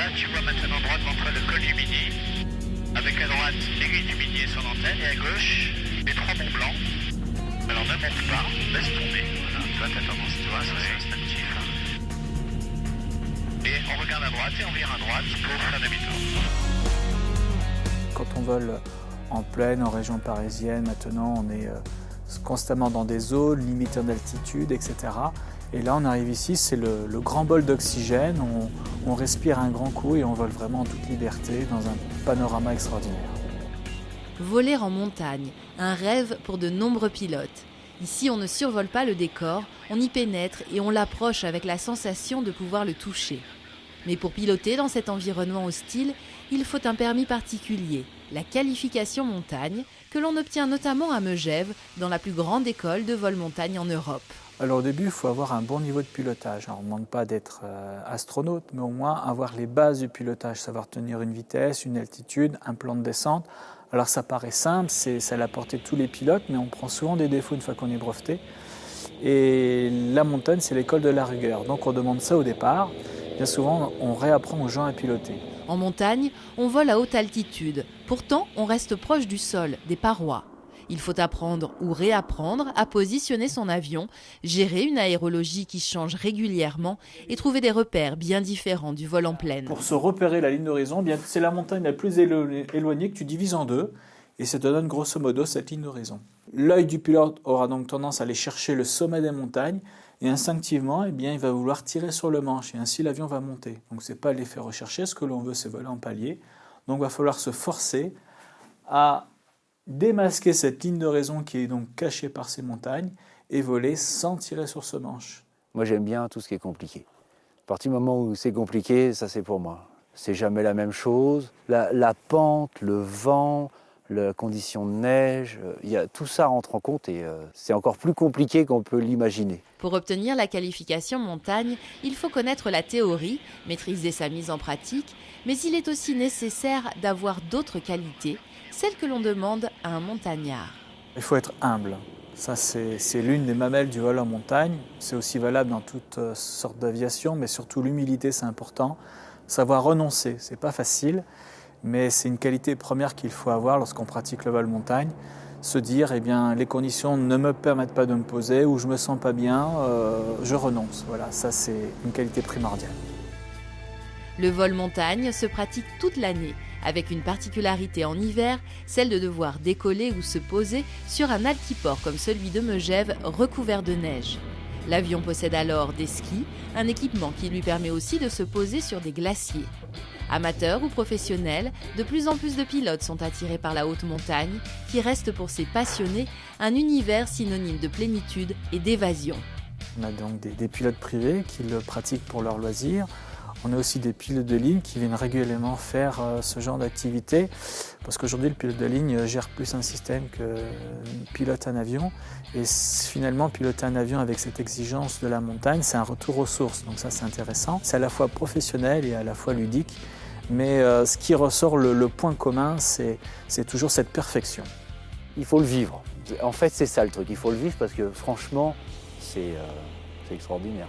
Là, tu vois maintenant droite entre le col du Midi, avec à droite l'aiguille du Midi et son antenne, et à gauche, les 3 Monts Blancs. Alors ne monte pas, laisse tomber. Voilà, tu vois, t'as tendance, tu vois, c'est instinctif. Et on regarde à droite et on vire à droite pour faire demi-tour. Quand on vole en plaine, en région parisienne, maintenant on est constamment dans des zones limitées en altitude, etc. Et là on arrive ici, c'est le grand bol d'oxygène, on respire un grand coup et on vole vraiment en toute liberté dans un panorama extraordinaire. Voler en montagne, un rêve pour de nombreux pilotes. Ici, on ne survole pas le décor, on y pénètre et on l'approche avec la sensation de pouvoir le toucher. Mais pour piloter dans cet environnement hostile, il faut un permis particulier, la qualification montagne, que l'on obtient notamment à Megève, dans la plus grande école de vol montagne en Europe. Alors au début, il faut avoir un bon niveau de pilotage. Alors, on ne demande pas d'être astronaute, mais au moins avoir les bases du pilotage, savoir tenir une vitesse, une altitude, un plan de descente. Alors ça paraît simple, c'est à la portée de tous les pilotes, mais on prend souvent des défauts une fois qu'on est breveté. Et la montagne, c'est l'école de la rigueur. Donc on demande ça au départ. Bien souvent, on réapprend aux gens à piloter. En montagne, on vole à haute altitude. Pourtant, on reste proche du sol, des parois. Il faut apprendre ou réapprendre à positionner son avion, gérer une aérologie qui change régulièrement et trouver des repères bien différents du vol en plaine. Pour se repérer la ligne d'horizon, c'est la montagne la plus éloignée que tu divises en deux et ça te donne grosso modo cette ligne d'horizon. L'œil du pilote aura donc tendance à aller chercher le sommet des montagnes et instinctivement, il va vouloir tirer sur le manche et ainsi l'avion va monter. Donc ce n'est pas l'effet recherché, ce que l'on veut c'est voler en palier. Donc il va falloir se forcer à démasquer cette ligne d'horizon qui est donc cachée par ces montagnes et voler sans tirer sur ce manche. Moi j'aime bien tout ce qui est compliqué. À partir du moment où c'est compliqué, ça c'est pour moi. C'est jamais la même chose. La pente, le vent, la condition de neige, tout ça rentre en compte et c'est encore plus compliqué qu'on peut l'imaginer. Pour obtenir la qualification montagne, il faut connaître la théorie, maîtriser sa mise en pratique, mais il est aussi nécessaire d'avoir d'autres qualités, celles que l'on demande à un montagnard. Il faut être humble. Ça, c'est l'une des mamelles du vol en montagne. C'est aussi valable dans toutes sortes d'aviation, mais surtout l'humilité, c'est important. Savoir renoncer, c'est pas facile, mais c'est une qualité première qu'il faut avoir lorsqu'on pratique le vol montagne. Se dire, les conditions ne me permettent pas de me poser ou je me sens pas bien, je renonce. Voilà, ça c'est une qualité primordiale. Le vol montagne se pratique toute l'année, avec une particularité en hiver, celle de devoir décoller ou se poser sur un altiport comme celui de Megève recouvert de neige. L'avion possède alors des skis, un équipement qui lui permet aussi de se poser sur des glaciers. Amateurs ou professionnels, de plus en plus de pilotes sont attirés par la haute montagne, qui reste pour ces passionnés un univers synonyme de plénitude et d'évasion. On a donc des pilotes privés qui le pratiquent pour leur loisir. On a aussi des pilotes de ligne qui viennent régulièrement faire ce genre d'activité parce qu'aujourd'hui le pilote de ligne gère plus un système que pilote un avion et finalement piloter un avion avec cette exigence de la montagne c'est un retour aux sources, donc ça c'est intéressant. C'est à la fois professionnel et à la fois ludique, mais ce qui ressort, le point commun, c'est toujours cette perfection. Il faut le vivre. En fait c'est ça le truc, il faut le vivre parce que franchement c'est extraordinaire.